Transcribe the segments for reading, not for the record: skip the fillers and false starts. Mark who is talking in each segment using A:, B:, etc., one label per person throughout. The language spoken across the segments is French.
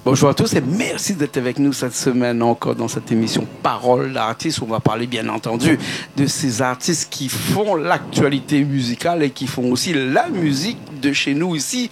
A: Bonjour à tous et merci d'être avec nous cette semaine encore dans cette émission Parole d'artistes. On va parler bien entendu de ces artistes qui font l'actualité musicale et qui font aussi la musique de chez nous ici.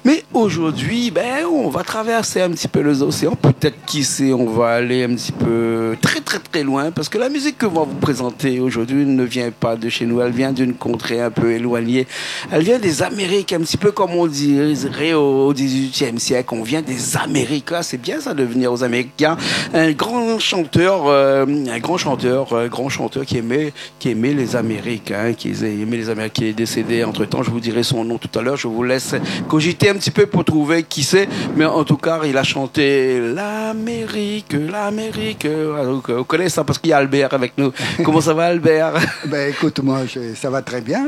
A: Mais aujourd'hui, on va traverser un petit peu les océans. Peut-être qui sait, on va aller un petit peu très loin parce que la musique que on va vous présenter aujourd'hui ne vient pas de chez nous. Elle vient d'une contrée un peu éloignée. Elle vient des Amériques, un petit peu comme on dirait au XVIIIe siècle. On vient des Amériques. C'est bien ça de venir aux Américains. Un grand chanteur qui aimait les Amériques, qui est décédé entre temps. Je vous dirai son nom tout à l'heure. Je vous laisse cogiter un petit peu pour trouver qui c'est. Mais en tout cas, il a chanté l'Amérique. Vous connaissez ça parce qu'il y a Albert avec nous. Comment ça va, Albert?
B: Écoute, moi, ça va très bien.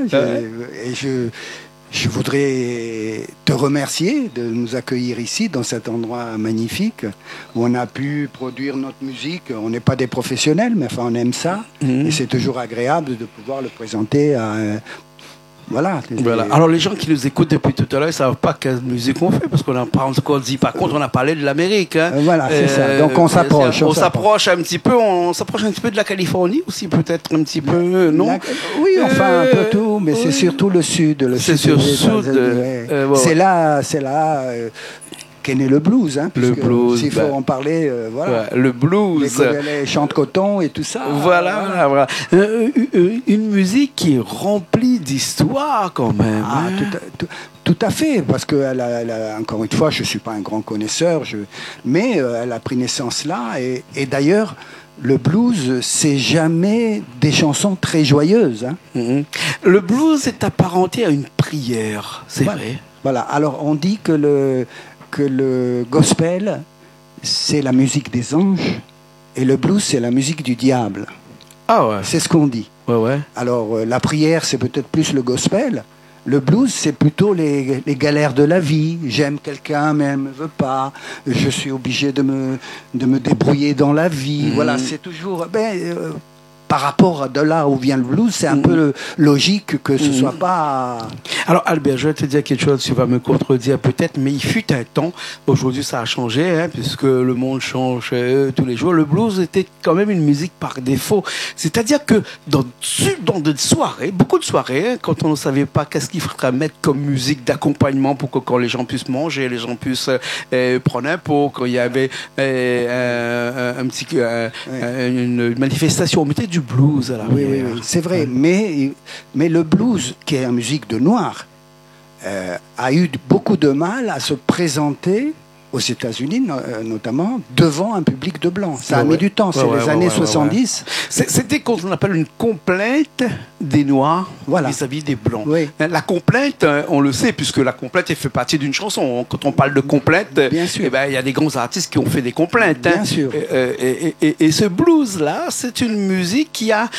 B: Je voudrais te remercier de nous accueillir ici, dans cet endroit magnifique, où on a pu produire notre musique. On n'est pas des professionnels, mais enfin, on aime ça. Et c'est toujours agréable de pouvoir le présenter à... Voilà.
A: Alors les gens qui nous écoutent depuis tout à l'heure, ils ne savent pas quelle musique on fait, parce qu'on n'a pas encore dit. Par contre, on a parlé de l'Amérique.
B: Voilà, c'est ça. Donc on s'approche.
A: On s'approche un petit peu. On s'approche un petit peu de la Californie aussi, peut-être un petit peu, non?
B: Oui, enfin un peu tout, mais c'est surtout le sud.
A: C'est sur le sud.
B: C'est là. Qu'est né le blues,
A: le blues,
B: s'il faut en parler, voilà.
A: Ouais, le blues.
B: Les chants de coton et tout ça.
A: Voilà. Une musique qui est remplie d'histoire quand même.
B: Tout à fait, parce que encore une fois, je ne suis pas un grand connaisseur, mais elle a pris naissance là. Et d'ailleurs, le blues, c'est jamais des chansons très joyeuses.
A: Le blues est apparenté à une prière, c'est vrai.
B: Voilà, alors on dit que le gospel, c'est la musique des anges, et le blues, c'est la musique du diable.
A: Ah ouais.
B: C'est ce qu'on dit.
A: Ouais.
B: Alors, la prière, c'est peut-être plus le gospel. Le blues, c'est plutôt les galères de la vie. J'aime quelqu'un, mais elle ne me veut pas. Je suis obligé de me débrouiller dans la vie. Voilà, c'est toujours... par rapport de là où vient le blues, c'est un peu logique que ce soit pas...
A: Alors Albert, je vais te dire quelque chose, tu vas me contredire peut-être, mais il fut un temps, aujourd'hui ça a changé, puisque le monde change tous les jours. Le blues était quand même une musique par défaut. C'est-à-dire que dans des soirées, beaucoup de soirées, quand on ne savait pas qu'est-ce qu'il faudrait mettre comme musique d'accompagnement pour que quand les gens puissent manger, les gens puissent prendre un pot, quand il y avait une manifestation, on mettait du blues à l'arrière.
B: Oui, c'est vrai. Mais le blues, qui est une musique de noir, a eu beaucoup de mal à se présenter aux États-Unis, notamment, devant un public de blancs. Ça a mis du temps, c'est les années 70.
A: C'était qu'on appelle une complainte des Noirs vis-à-vis des Blancs.
B: Oui.
A: La complainte, on le sait, puisque la complainte elle fait partie d'une chanson. Quand on parle de complainte, il y a des grands artistes qui ont fait des complaintes.
B: Bien sûr.
A: Et ce blues-là, c'est une musique qui a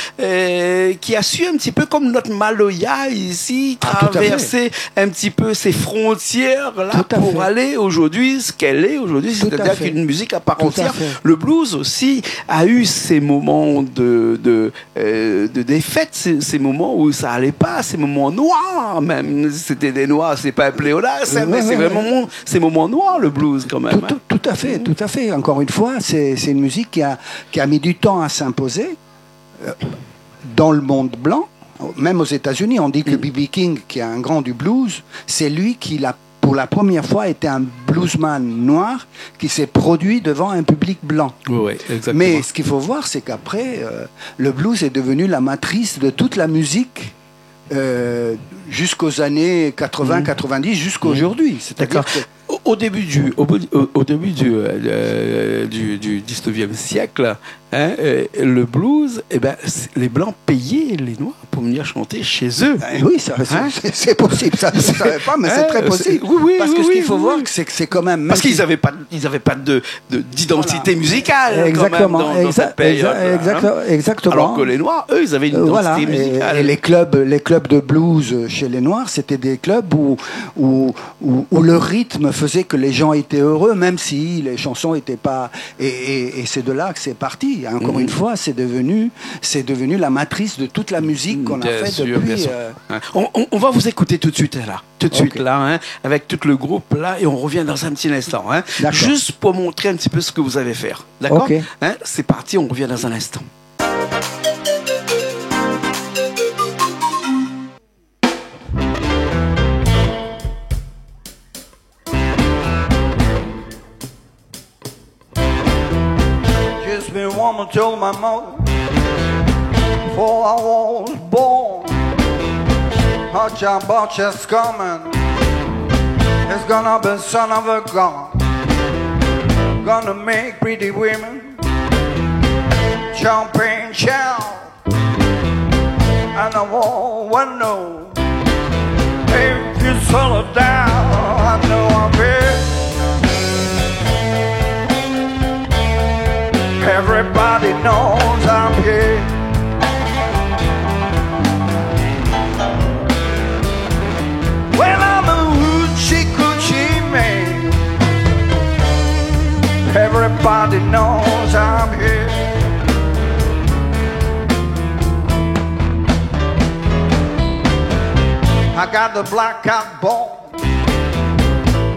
A: su un petit peu comme notre Maloya ici, traverser un petit peu ces frontières-là pour aller aujourd'hui qu'elle est aujourd'hui, c'est-à-dire qu'une musique à part entière. Le blues aussi a eu ces moments de défaite, ces moments où ça allait pas, ces moments noirs même. C'était des noirs, c'est pas un pléonasme, mais c'est vraiment ces moments noirs, le blues quand même.
B: Tout à fait. Encore une fois, c'est une musique qui a mis du temps à s'imposer dans le monde blanc. Même aux États-Unis, on dit que B.B. King, qui est un grand du blues, c'est lui qui l'a pour la première fois, était un bluesman noir qui s'est produit devant un public blanc.
A: Oui, exactement.
B: Mais ce qu'il faut voir, c'est qu'après, le blues est devenu la matrice de toute la musique jusqu'aux années 80-90, jusqu'à aujourd'hui. C'est-à-dire que
A: au début du 19e siècle, le blues, les Blancs payaient les Noirs pour venir chanter chez eux.
B: Oui, c'est possible. Ça, je ne savais pas, mais c'est très possible. Parce que ce qu'il faut voir, c'est que c'est quand même...
A: Parce qu'ils n'avaient pas d'identité musicale.
B: Exactement.
A: Quand même, dans cette période.
B: Exactement.
A: Alors que les Noirs, eux, ils avaient une identité musicale.
B: Et les clubs de blues chez les Noirs, c'était des clubs où le rythme faisait faisait que les gens étaient heureux, même si les chansons n'étaient pas... Et c'est de là que c'est parti. Encore une fois, c'est devenu la matrice de toute la musique qu'on a faite depuis...
A: On va vous écouter tout de suite là. Tout de suite là, hein, avec tout le groupe là, et on revient dans un petit instant. Hein, juste pour montrer un petit peu ce que vous allez faire. D'accord, hein, c'est parti, on revient dans un instant.
C: Just been woman told my mother before I was born, a job just coming. It's gonna be son of a gun, gonna make pretty women jump and shout. And I won't know if you slow down. I know I'm here. Everybody knows I'm here. Well, I'm a hoochie-coochie man. Everybody knows I'm here. I got the black cat bone,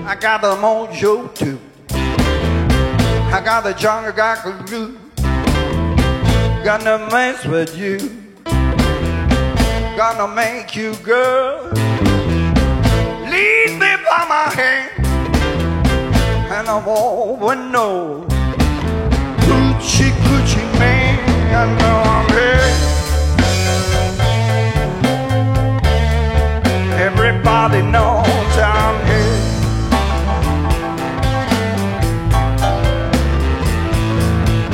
C: I got the mojo too, I got the jungle gackaroo, gonna mess with you, gonna make you girl lead me by my hand, and I won't know hoochie coochie man. I know I'm here. Everybody knows I'm here.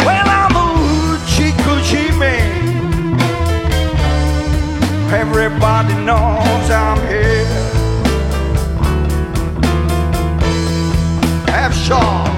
C: Well, I'm a hoochie coochie man. Everybody knows I'm here. F-Shaw.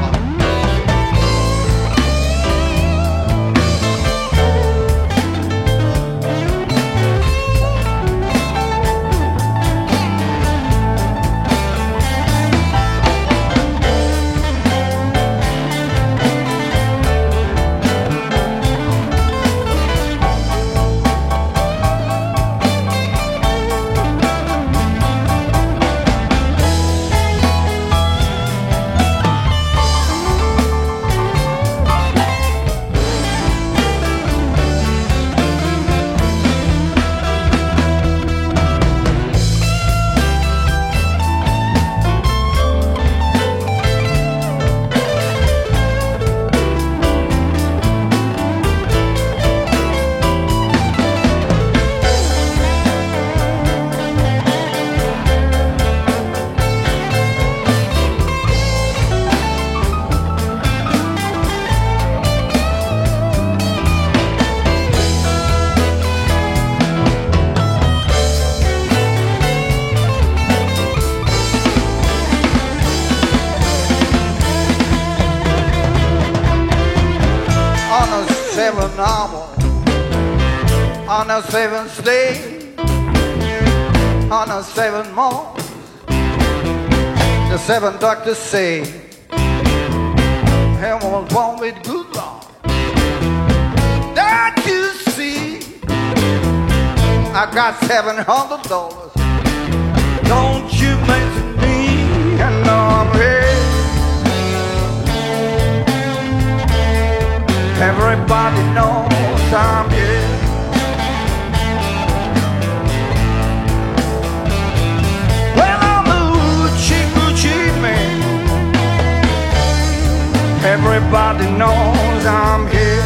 C: On the seventh day, on the seventh month, the seven doctors say, heaven was born with good luck. That you see, I got $700. Don't you mention me, I know I'm here. Everybody knows I'm here. Well, I'm a hoochie-coochie man. Everybody knows I'm here.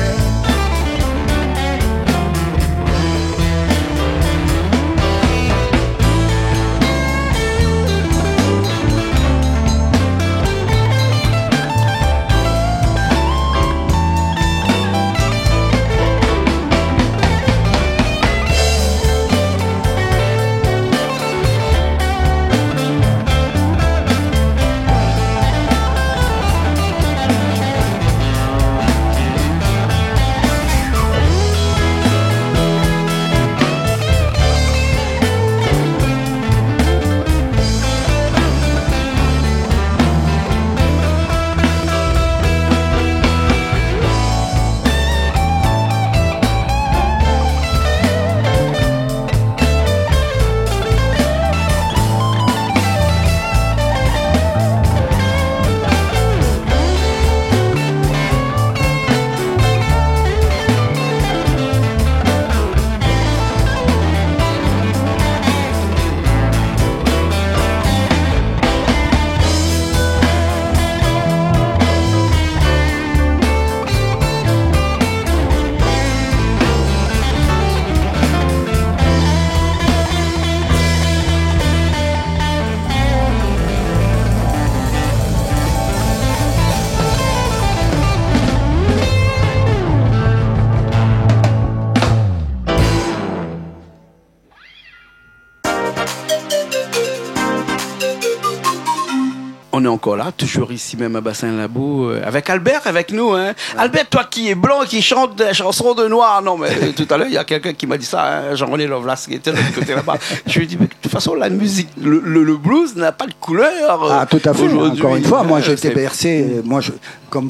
A: on est encore là, toujours ici même à Bassin Labo, avec Albert, avec nous. Hein. Ouais. Albert, toi qui es blanc, qui chante des chansons de noir. Non, mais tout à l'heure, il y a quelqu'un qui m'a dit ça, hein, Jean-René Lovelace, qui était de l'autre côté là-bas. Je lui ai dit, mais de toute façon, la musique, le blues n'a pas de couleur.
B: Ah, tout à fait. Encore une fois, moi, j'étais bercé. Moi, comme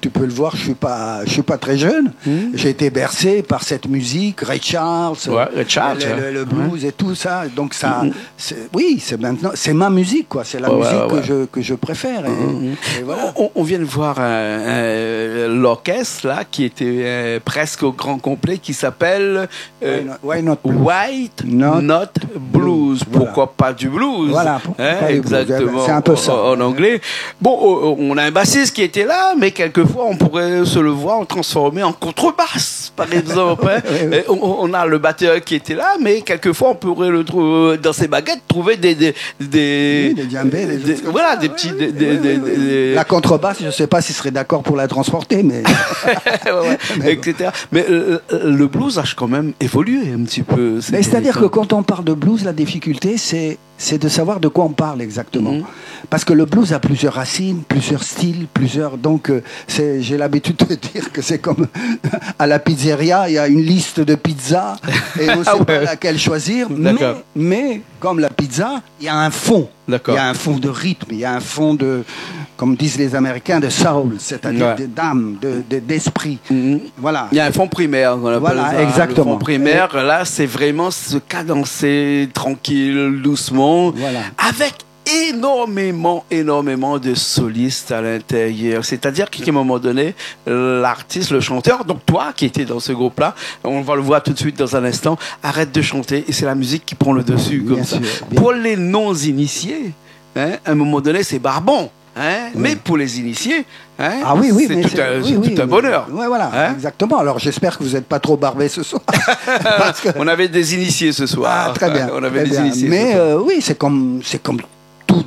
B: tu peux le voir, je suis pas très jeune. J'ai été bercé par cette musique, Ray Charles, le blues et tout ça. Donc ça, oui, c'est ma musique, quoi. C'est la musique que je préfère. Et voilà.
A: On vient de voir l'orchestre là qui était presque au grand complet, qui s'appelle White Not Blues.
B: Voilà.
A: Pourquoi pas du blues?
B: Voilà,
A: exactement.
B: C'est un peu ça.
A: En anglais. Bon, on a un bassiste qui était là, mais quelquefois on pourrait se le voir transformé en contrebasse, par exemple. Oui. On a le batteur qui était là, mais quelquefois on pourrait le trouver dans ses baguettes, trouver des
B: djembés,
A: voilà, des petits.
B: La contrebasse, je ne sais pas s'il serait d'accord pour la transporter, mais
A: etc. Mais le blues a quand même évolué un petit peu.
B: C'est-à-dire que quand on parle de blues, la difficulté, c'est de savoir de quoi on parle exactement. Parce que le blues a plusieurs racines, plusieurs styles, donc j'ai l'habitude de dire que c'est comme à la pizzeria, il y a une liste de pizzas et on ne sait pas laquelle choisir. Mais comme la pizza, il y a un fond. Il y a un fond de rythme, il y a un fond de, comme disent les Américains, de soul, c'est-à-dire d'âme, d'esprit. Voilà.
A: Il y a un fond primaire.
B: Voilà,
A: ça.
B: exactement.
A: Le fond primaire, là, c'est vraiment se cadencer tranquille, doucement, avec énormément de solistes à l'intérieur. C'est-à-dire qu'à un moment donné, l'artiste, le chanteur, donc toi qui étais dans ce groupe-là, on va le voir tout de suite dans un instant, arrête de chanter et c'est la musique qui prend le dessus. Comme ça. Pour les non-initiés, hein, à un moment donné, c'est barbant. Hein, mais pour les initiés, hein, c'est tout un bonheur.
B: Ouais, voilà, exactement. Alors j'espère que vous n'êtes pas trop barbés ce soir.
A: On avait des initiés ce soir.
B: Ah, très bien.
A: On avait des initiés.
B: Mais oui, c'est comme tout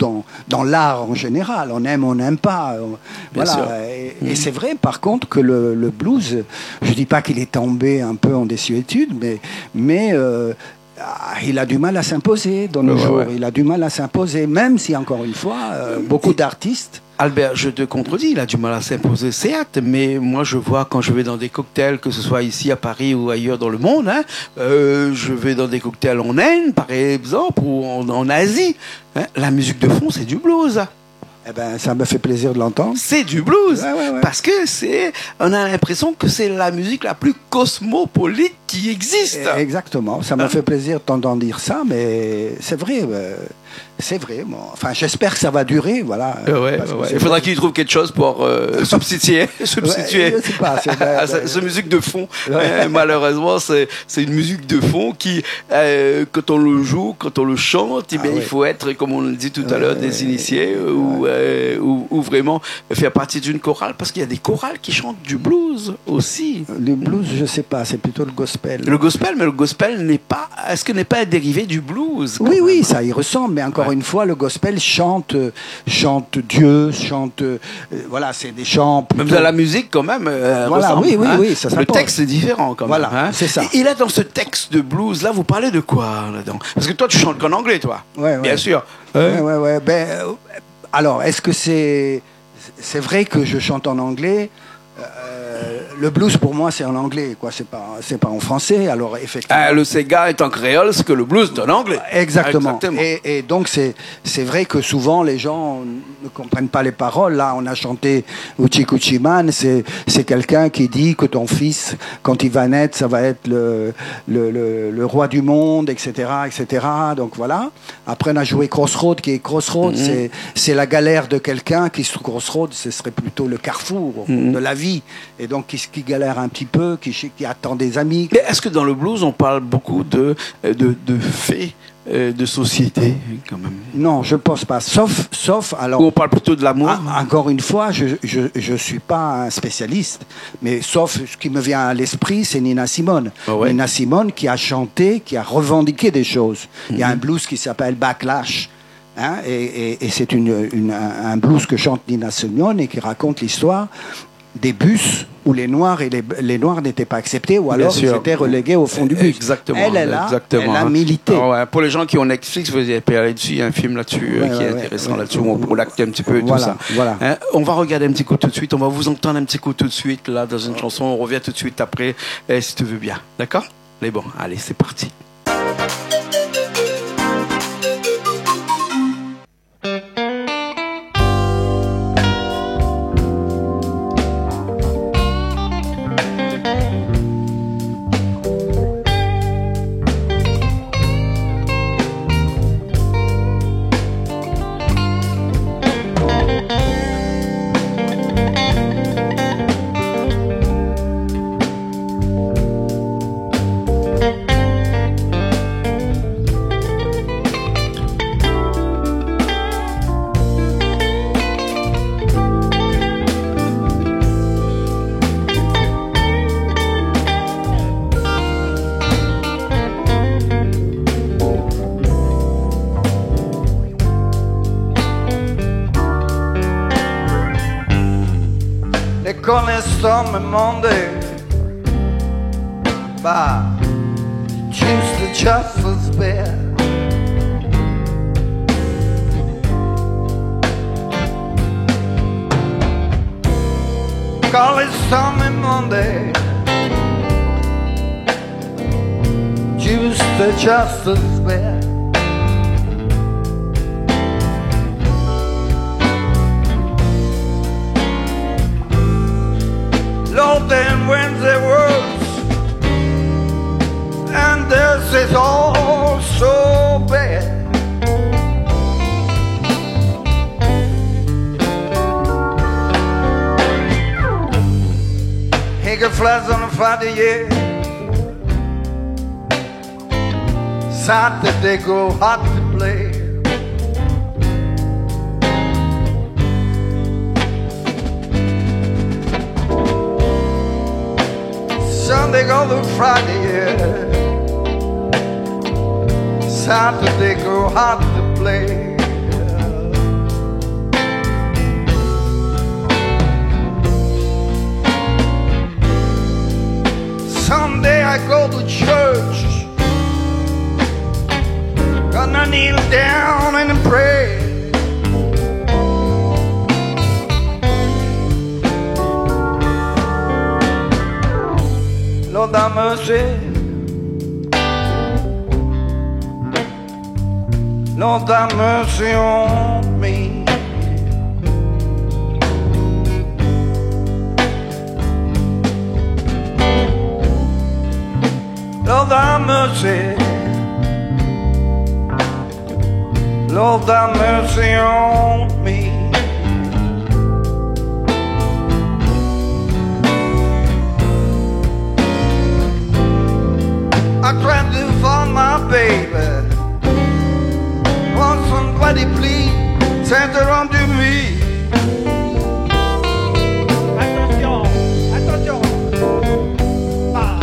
B: dans l'art en général. On aime, on n'aime pas. Voilà. Et c'est vrai, par contre, que le blues, je dis pas qu'il est tombé un peu en désuétude, mais il a du mal à s'imposer dans nos jours. Il a du mal à s'imposer, même si, encore une fois, beaucoup d'artistes...
A: Albert, je te contredis, il a du mal à s'imposer, certes, mais moi je vois quand je vais dans des cocktails, que ce soit ici à Paris ou ailleurs dans le monde, hein, je vais dans des cocktails en Inde, par exemple, ou en Asie, hein, la musique de fond, c'est du blues.
B: Eh ben, ça me fait plaisir de l'entendre.
A: C'est du blues, parce que on a l'impression que c'est la musique la plus cosmopolite qui existe.
B: Exactement, ça me fait plaisir d'entendre dire ça, mais c'est vrai. C'est vrai. Bon. Enfin, j'espère que ça va durer, voilà.
A: Il faudra qu'il trouve quelque chose pour substituer
B: je sais pas,
A: cette musique de fond. Malheureusement, c'est une musique de fond qui, quand on le joue, quand on le chante, il faut être, comme on le dit tout à l'heure, des initiés ou vraiment faire partie d'une chorale, parce qu'il y a des chorales qui chantent du blues aussi.
B: Le blues, je sais pas, c'est plutôt le gospel.
A: Le gospel, mais le gospel n'est pas un dérivé du blues?
B: Oui, ça y ressemble, mais encore une fois, le gospel chante Dieu, voilà, c'est des chants.
A: Plutôt... Même dans la musique, quand même.
B: Voilà,
A: ressemble,
B: oui, ça
A: le texte est différent, quand même.
B: Voilà, c'est ça.
A: Et là, dans ce texte de blues, là, vous parlez de quoi là-dedans? Parce que toi, tu chantes qu'en anglais, toi. Bien sûr.
B: Ouais. Alors, est-ce que c'est vrai que je chante en anglais? Le blues pour moi c'est en anglais, quoi. C'est pas en français. Alors effectivement.
A: Le Sega est en créole, ce que le blues est en anglais.
B: Exactement. Et donc c'est vrai que souvent les gens ne comprennent pas les paroles. Là, on a chanté Uchi Kuchi Man. C'est quelqu'un qui dit que ton fils, quand il va naître, ça va être le roi du monde, etc., etc. Donc voilà. Après, on a joué Crossroad, qui est Crossroad, c'est la galère de quelqu'un qui se Crossroad, ce serait plutôt le carrefour de la vie. Et donc qui galère un petit peu, qui attend des amis.
A: Mais est-ce que dans le blues, on parle beaucoup de faits de société, quand même?
B: Non, je ne pense pas. Sauf alors.
A: Ou on parle plutôt de l'amour?
B: Encore une fois, je suis pas un spécialiste, mais sauf ce qui me vient à l'esprit, c'est Nina Simone. Nina Simone qui a chanté, qui a revendiqué des choses. Il y a un blues qui s'appelle Backlash. Hein, et c'est un blues que chante Nina Simone et qui raconte l'histoire des bus où les Noirs n'étaient pas acceptés ou alors ils étaient relégués au fond du bus.
A: Exactement.
B: Elle a milité.
A: Ouais, pour les gens qui ont Netflix, vous avez aller dessus, il y a un film là-dessus qui est intéressant là-dessus, pour l'acter un petit peu et tout ça.
B: Voilà.
A: Hein, on va regarder un petit coup tout de suite, on va vous entendre un petit coup tout de suite là dans une chanson, on revient tout de suite après, si tu veux bien. D'accord? Mais bon, allez, c'est parti.
C: Connaissant me demander bah juste Justice Bear. Connaissant me demander juste Justice Bear. Lord, then when there was, and this is all so bad. Eagle flies on a Friday, yeah. Saturday go hot to play. Sunday go to Friday, yeah. Saturday go hard to play. Sunday I go to church, gonna kneel down and pray. Lord have mercy, Lord have mercy on me. Lord have mercy, Lord have mercy on me. I tried to find my baby. Want somebody please send her on to me. Attention, attention. Ah.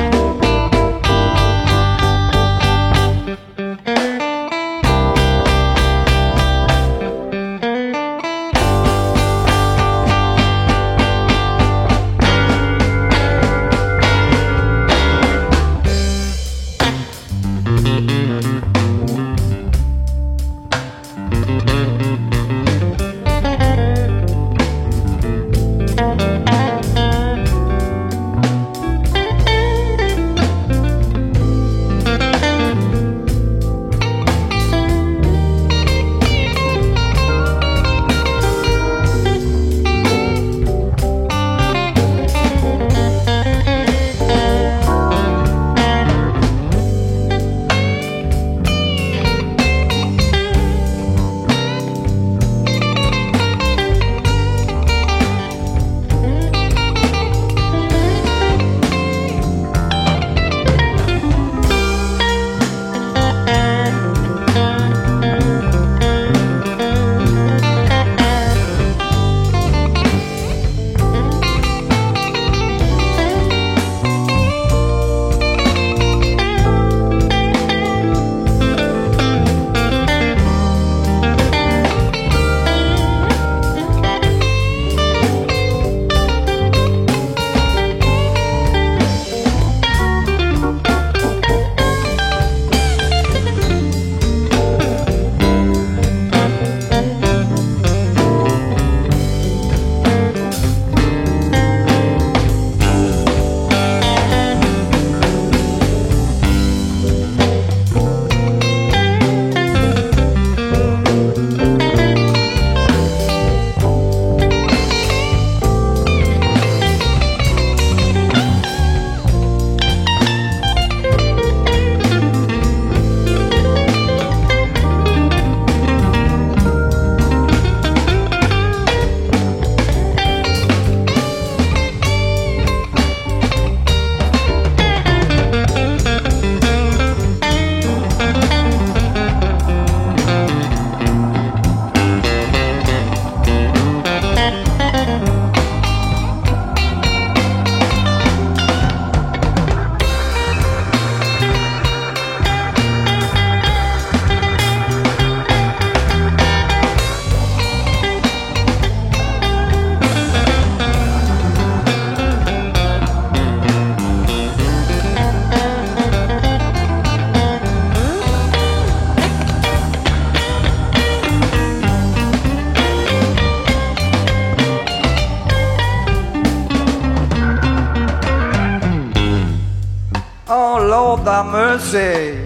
C: have mercy.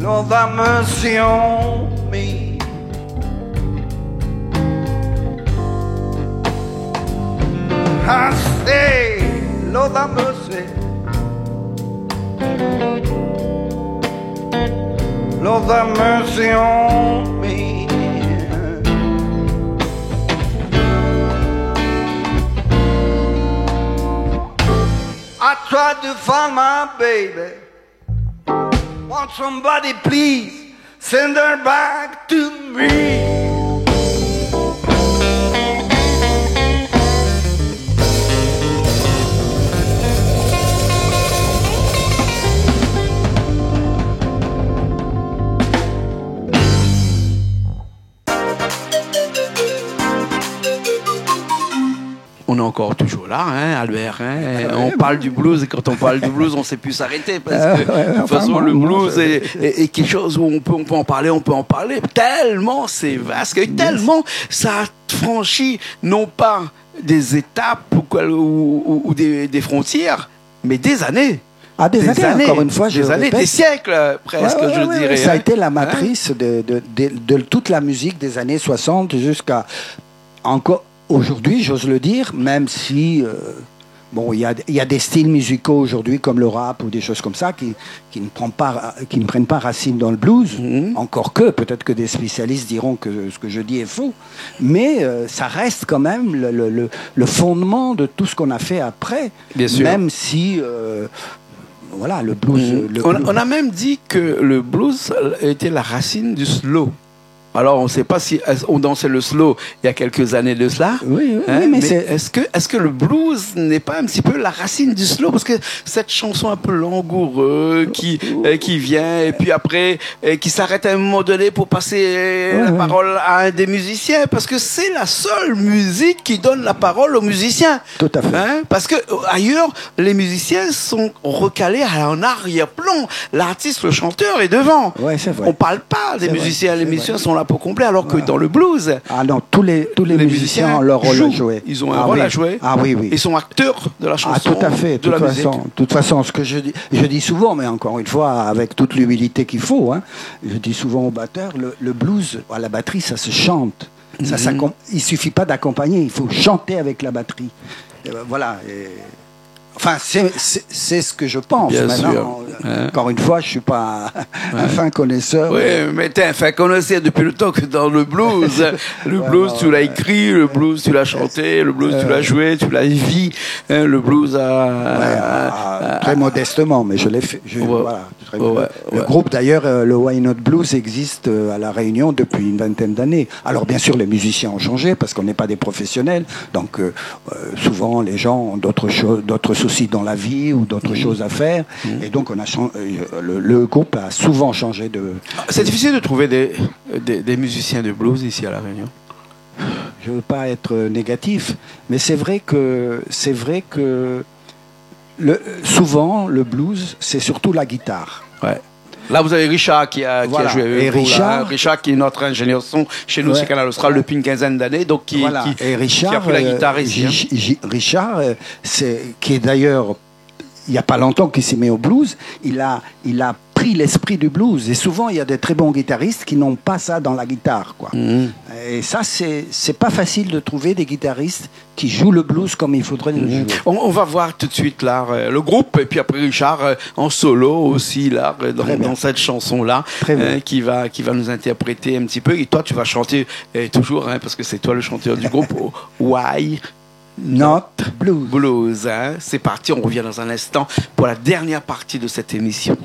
C: Lord, have mercy on me. I say, Lord, have mercy. Lord, have mercy on me. I tried to find my baby. Want somebody please send her back to me.
A: On est encore toujours là, hein, Albert. Hein, on parle du blues et quand on parle du blues, on ne sait plus s'arrêter parce que de toute façon, le blues est quelque chose où on peut en parler. Tellement c'est vaste, tellement ça a franchi non pas des étapes ou des frontières, mais des années.
B: Ah, des années, encore une fois,
A: des années, des siècles presque, je dirais.
B: Ça a été la matrice de toute la musique des années 60 jusqu'à encore. Aujourd'hui, j'ose le dire, même si il y a des styles musicaux aujourd'hui comme le rap ou des choses comme ça qui ne prennent pas racine dans le blues. Encore que peut-être que des spécialistes diront que ce que je dis est faux, mais ça reste quand même le fondement de tout ce qu'on a fait après.
A: Bien sûr.
B: Même si voilà, le blues.
A: On a même dit que le blues était la racine du slow. Alors, on ne sait pas si on dansait le slow il y a quelques années de cela.
B: Oui, mais
A: est-ce que le blues n'est pas un petit peu la racine du slow? Parce que cette chanson un peu langoureuse qui vient et puis après qui s'arrête à un moment donné pour passer la parole à un des musiciens. Parce que c'est la seule musique qui donne la parole aux musiciens.
B: Tout à fait.
A: Hein? Parce que ailleurs, les musiciens sont recalés en arrière-plan. L'artiste, le chanteur est devant.
B: Ouais, c'est vrai.
A: On ne parle pas des musiciens. Les musiciens sont là pour complet, alors que dans le blues,
B: tous les musiciens ont leur rôle à jouer.
A: Ils ont un rôle à jouer.
B: Ah oui.
A: Ils sont acteurs de la chanson.
B: Tout à fait. De toute façon, ce que je dis souvent, mais encore une fois, avec toute l'humilité qu'il faut, hein, je dis souvent aux batteurs, le blues, à la batterie, ça se chante. Il suffit pas d'accompagner, il faut chanter avec la batterie. Voilà. Enfin, c'est ce que je pense.
A: Bien
B: maintenant.
A: Sûr.
B: Encore une fois, je suis pas un fin connaisseur.
A: Oui, mais t'es un fin connaisseur depuis le temps que dans le blues. Le blues, tu l'as écrit, le blues, tu l'as chanté, le blues, tu l'as joué, tu l'as vécu. Le blues
B: très modestement, mais je l'ai fait. Le groupe, d'ailleurs, le Why Not Blues existe à La Réunion depuis une vingtaine d'années. Alors, bien sûr, les musiciens ont changé parce qu'on n'est pas des professionnels. Donc, souvent, les gens ont d'autres soucis dans la vie ou d'autres choses à faire. Et donc, le groupe a souvent changé de...
A: C'est difficile de trouver des musiciens de blues ici à La Réunion.
B: Je ne veux pas être négatif, mais c'est vrai que souvent, le blues, c'est surtout la guitare.
A: Ouais. Là, vous avez Richard qui a joué avec vous. Richard qui est notre ingénieur son chez nous, chez Canal Austral, depuis une quinzaine d'années, donc qui a pris la guitare ici.
B: Richard, qui est d'ailleurs, il n'y a pas longtemps qu'il s'est mis au blues, il a pris l'esprit du blues. Et souvent, il y a des très bons guitaristes qui n'ont pas ça dans la guitare, quoi. Et ça, c'est pas facile de trouver des guitaristes qui jouent le blues comme il faudrait le jouer.
A: On va voir tout de suite là le groupe et puis après Richard en solo aussi là dans cette chanson là qui va nous interpréter un petit peu. Et toi, tu vas chanter toujours parce que c'est toi le chanteur du groupe. Why
B: Not Blues.
A: Hein. C'est parti, on revient dans un instant pour la dernière partie de cette émission.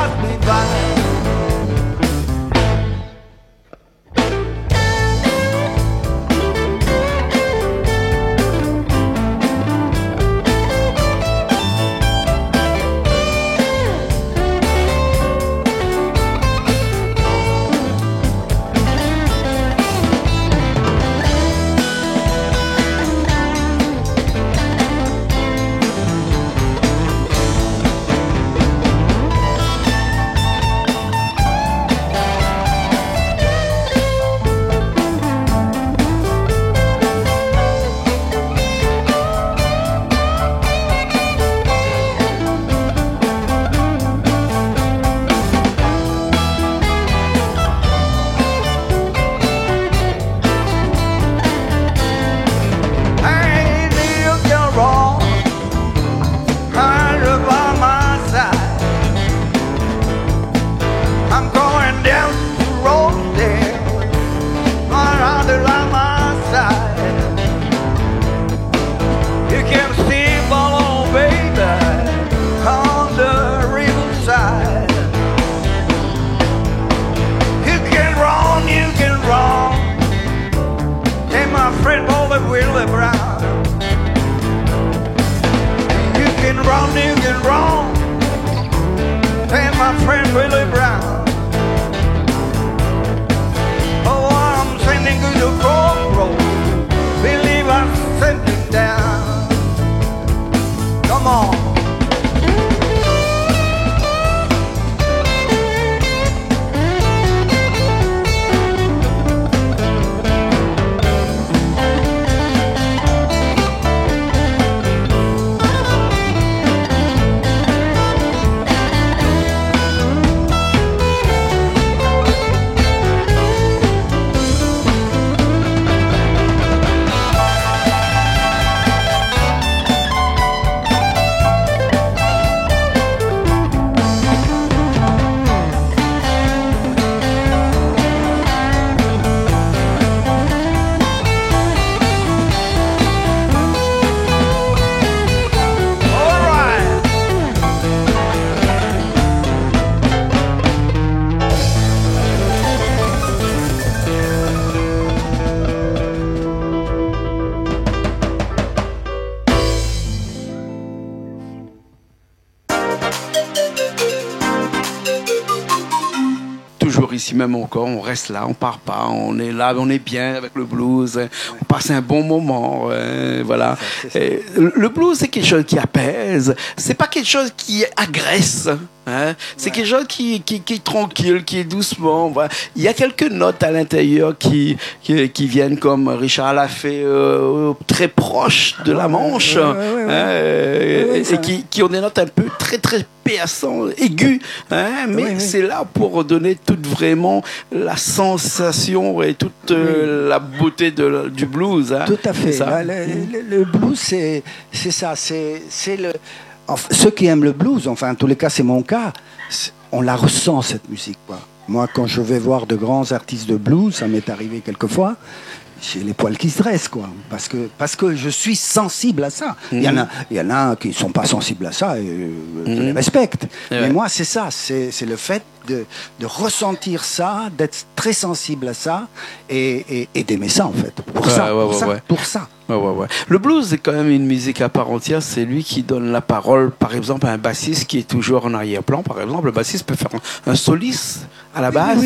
C: pass me by.
A: Ici même encore, on reste là, on part pas, on est là, on est bien avec le blues, on passe un bon moment, voilà. Et le blues, c'est quelque chose qui apaise, c'est pas quelque chose qui agresse. Hein? C'est quelque chose qui est tranquille, qui est doucement. Voilà. Il y a quelques notes à l'intérieur qui viennent, comme Richard l'a fait, très proches de la manche, et qui ont des notes un peu très très perçantes, aiguës, hein? Mais c'est là pour donner toute vraiment la sensation et toute la beauté du blues. Hein?
B: Tout à fait. Le blues, c'est ça, c'est le... Enfin, ceux qui aiment le blues, enfin en tous les cas c'est mon cas, on la ressent cette musique, quoi. Moi quand je vais voir de grands artistes de blues, ça m'est arrivé quelquefois, j'ai les poils qui se dressent, quoi, parce que je suis sensible à ça. Il y en a qui sont pas sensibles à ça et je les respecte. Mais moi c'est ça, c'est le fait de ressentir ça, d'être très sensible à ça et d'aimer ça en fait. Pour ça.
A: Ouais. Le blues est quand même une musique à part entière. C'est lui qui donne la parole, par exemple, à un bassiste qui est toujours en arrière-plan. Par exemple, le bassiste peut faire un soliste à la base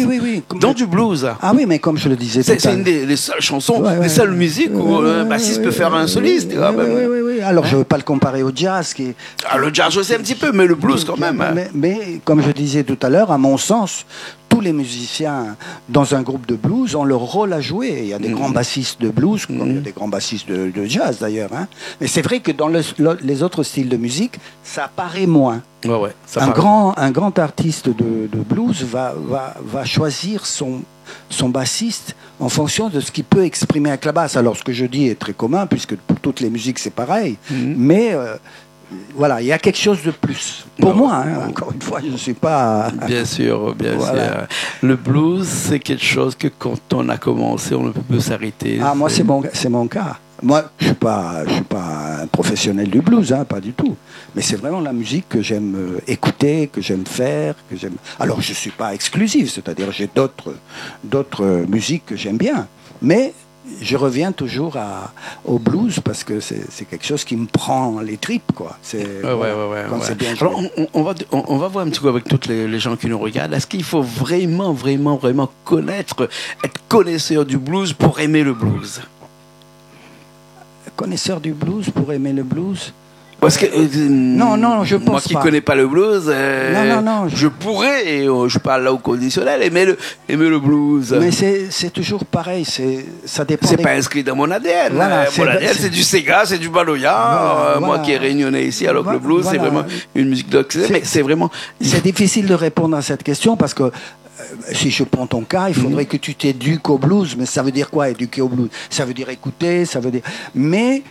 A: dans du blues.
B: Ah oui, mais comme je le disais,
A: c'est une des seules chansons, les seules musiques où un bassiste peut faire un soliste.
B: Oui. Alors, je ne veux pas le comparer au jazz.
A: Le jazz, je sais un petit peu, mais le blues quand même.
B: Mais comme je disais tout à l'heure, à mon sens, tous les musiciens dans un groupe de blues ont leur rôle à jouer. Il y a des grands bassistes de blues, comme il y a des grands bassistes de jazz d'ailleurs. Hein. Mais c'est vrai que dans les autres styles de musique, ça paraît moins. Un grand artiste de blues va choisir son bassiste en fonction de ce qu'il peut exprimer avec la basse. Alors ce que je dis est très commun, puisque pour toutes les musiques c'est pareil. Mais... voilà, il y a quelque chose de plus. Pour moi, hein, encore une fois, je ne suis pas...
A: Bien sûr. Le blues, c'est quelque chose que quand on a commencé, on ne peut plus s'arrêter.
B: Ah, moi, c'est mon cas. Moi, je suis pas un professionnel du blues, hein, pas du tout. Mais c'est vraiment la musique que j'aime écouter, que j'aime faire, que j'aime. Alors, je suis pas exclusif, c'est-à-dire j'ai d'autres musiques que j'aime bien, mais je reviens toujours au blues parce que c'est quelque chose qui me prend les tripes, quoi. Quand c'est bien joué.
A: Alors, on va voir un petit peu avec tous les gens qui nous regardent. Est-ce qu'il faut vraiment connaître, être connaisseur du blues pour aimer le blues?
B: Connaisseur du blues pour aimer le blues?
A: Parce que
B: non, je pense pas.
A: Moi qui connais pas le blues,
B: non,
A: je pourrais, et je parle là au conditionnel, aimer le blues.
B: Mais c'est toujours pareil, ça dépend.
A: C'est pas inscrit dans mon ADN.
B: Voilà,
A: mon ADN, c'est du Sega, c'est du Baloya. Moi qui est réunionnais ici, alors que le blues, c'est vraiment une musique d'Occident. Mais c'est vraiment.
B: C'est difficile de répondre à cette question parce que si je prends ton cas, il faudrait que tu t'éduques au blues. Mais ça veut dire quoi, éduquer au blues? Ça veut dire écouter, ça veut dire. Mais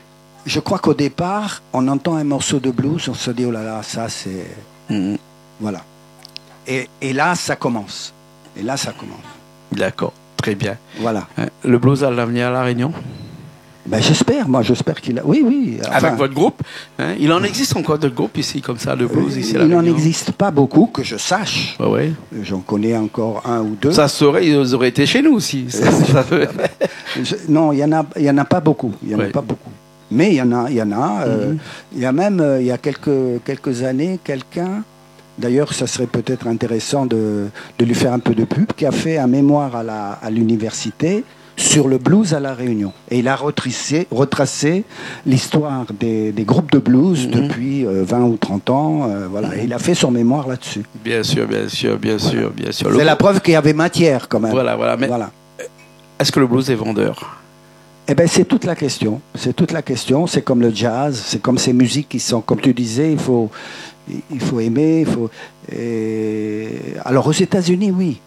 B: je crois qu'au départ, on entend un morceau de blues, on se dit, oh là là, ça c'est... Voilà. Et là, ça commence.
A: D'accord, très bien.
B: Voilà.
A: Le blues a l'avenir à La Réunion?
B: Ben, j'espère qu'il a... Oui.
A: Enfin, avec votre groupe, hein, il en existe encore de groupes ici, comme ça, de blues ici à La
B: Réunion? Il
A: n'en
B: existe pas beaucoup, que je sache.
A: Ouais.
B: J'en connais encore un ou deux.
A: Ça serait, ils auraient été chez nous aussi.
B: Non, il y en a pas beaucoup. Mais il y en a. Il y a même, il y a quelques années, quelqu'un, d'ailleurs, ça serait peut-être intéressant de lui faire un peu de pub, qui a fait un mémoire à l'université sur le blues à La Réunion. Et il a retracé l'histoire des groupes de blues depuis 20 ou 30 ans. Voilà. Et il a fait son mémoire là-dessus.
A: Bien sûr.
B: C'est la preuve qu'il y avait matière, quand même.
A: Voilà. Mais est-ce que le blues est vendeur?
B: Eh ben, c'est toute la question. C'est comme le jazz, c'est comme ces musiques qui sont, comme tu disais, il faut aimer. Alors aux États-Unis, oui.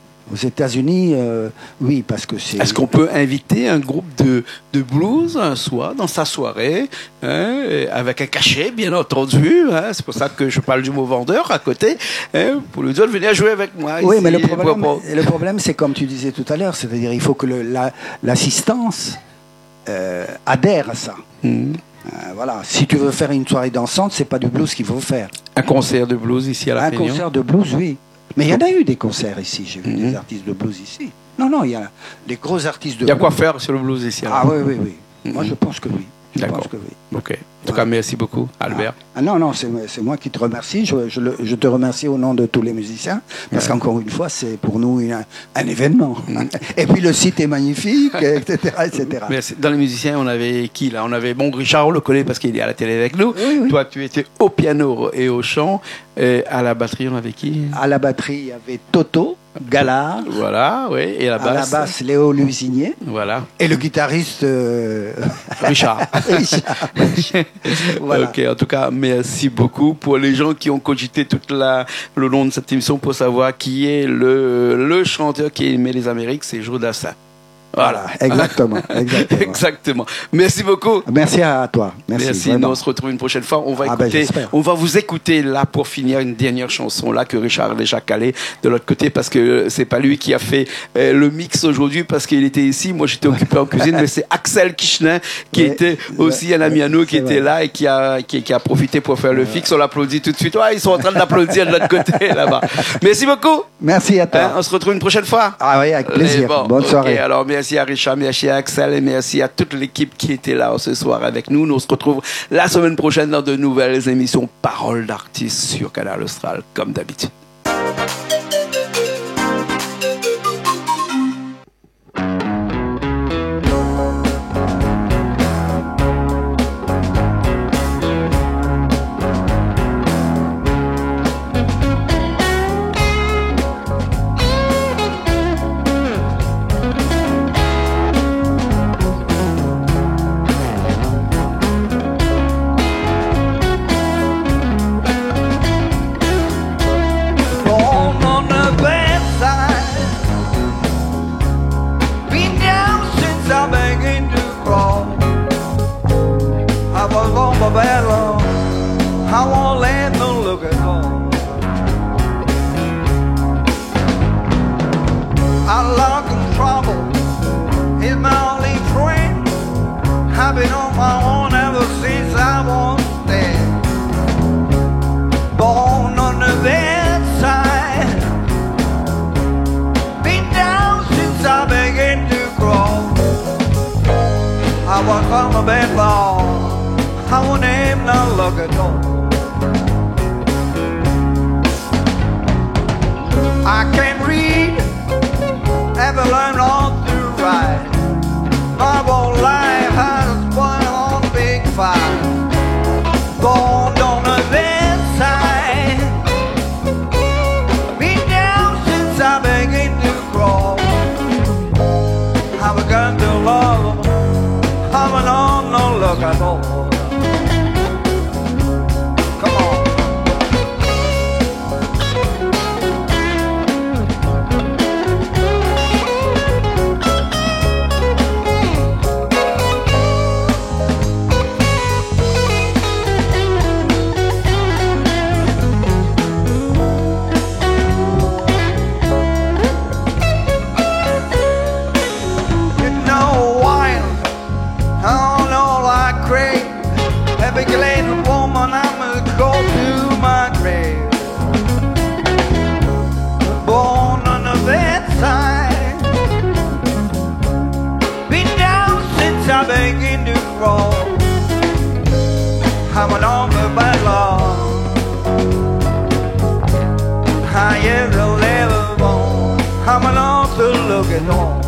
B: Oui, parce que c'est...
A: Est-ce qu'on peut inviter un groupe de blues un soir dans sa soirée, hein, avec un cachet, bien entendu, hein, c'est pour ça que je parle du mot vendeur à côté, hein, pour lui dire de venir jouer avec moi.
B: Oui,
A: ici,
B: mais le problème, c'est comme tu disais tout à l'heure, c'est-à-dire il faut que l'assistance adhère à ça. Voilà. Si tu veux faire une soirée dansante, c'est pas du blues qu'il faut faire.
A: Un concert de blues ici à La Réunion?
B: Un concert de blues, oui. Mais il y en a eu des concerts ici. J'ai vu des artistes de blues ici. Non, il y a des gros artistes de blues.
A: Il y a quoi faire sur le blues ici?
B: Oui. Moi, je pense que oui.
A: D'accord. Ok. En tout cas, merci beaucoup, Albert.
B: Non, c'est moi qui te remercie. Je te remercie au nom de tous les musiciens, parce qu'encore une fois, c'est pour nous un événement. Et puis le site est magnifique, etc.
A: Merci. Dans les musiciens, on avait qui là? On avait Richard, on le connaît parce qu'il est à la télé avec nous.
B: Oui.
A: Toi, tu étais au piano et au chant. À la batterie, on avait qui?
B: À la batterie, il y avait Toto Gallard.
A: Voilà, oui. Et à la basse,
B: Léo Lusinier.
A: Voilà.
B: Et le guitariste
A: Richard.
B: Voilà.
A: Ok, en tout cas, merci beaucoup pour les gens qui ont cogité tout le long de cette émission pour savoir qui est le chanteur qui aimait les Amériques, c'est Joe Dassin. Voilà. Exactement. Merci beaucoup.
B: Merci à toi. Merci.
A: Nous, on se retrouve une prochaine fois. On va vous écouter là pour finir une dernière chanson là que Richard a déjà calé de l'autre côté parce que c'est pas lui qui a fait le mix aujourd'hui parce qu'il était ici. Moi, j'étais occupé en cuisine, mais c'est Axel Kichner qui était aussi un ami à nous qui était là et qui a profité pour faire le fixe. On l'applaudit tout de suite. Ouais, ils sont en train de l'applaudir de l'autre côté là-bas. Merci beaucoup.
B: Merci à toi.
A: On se retrouve une prochaine fois.
B: Ah oui, avec plaisir. Bonne soirée.
A: Alors, merci à Richard, merci à Axel et merci à toute l'équipe qui était là ce soir avec nous. Nous on se retrouve la semaine prochaine dans de nouvelles émissions Paroles d'artistes sur Canal Austral, comme d'habitude.
C: I won't let no look at home. I lock in trouble, he's my only friend. I've been on my I won't name no look at all. I can't read, haven't learned all to write. My whole life has spoiled on a big fire. Born on the bad side, been down since I began to crawl. I begun to love, having on no look at all. Come on. Little woman, I'ma go to my grave. Born on the bad side, been down since I began to crawl. I'm an over by law. I ever live born. I'm an author looking on.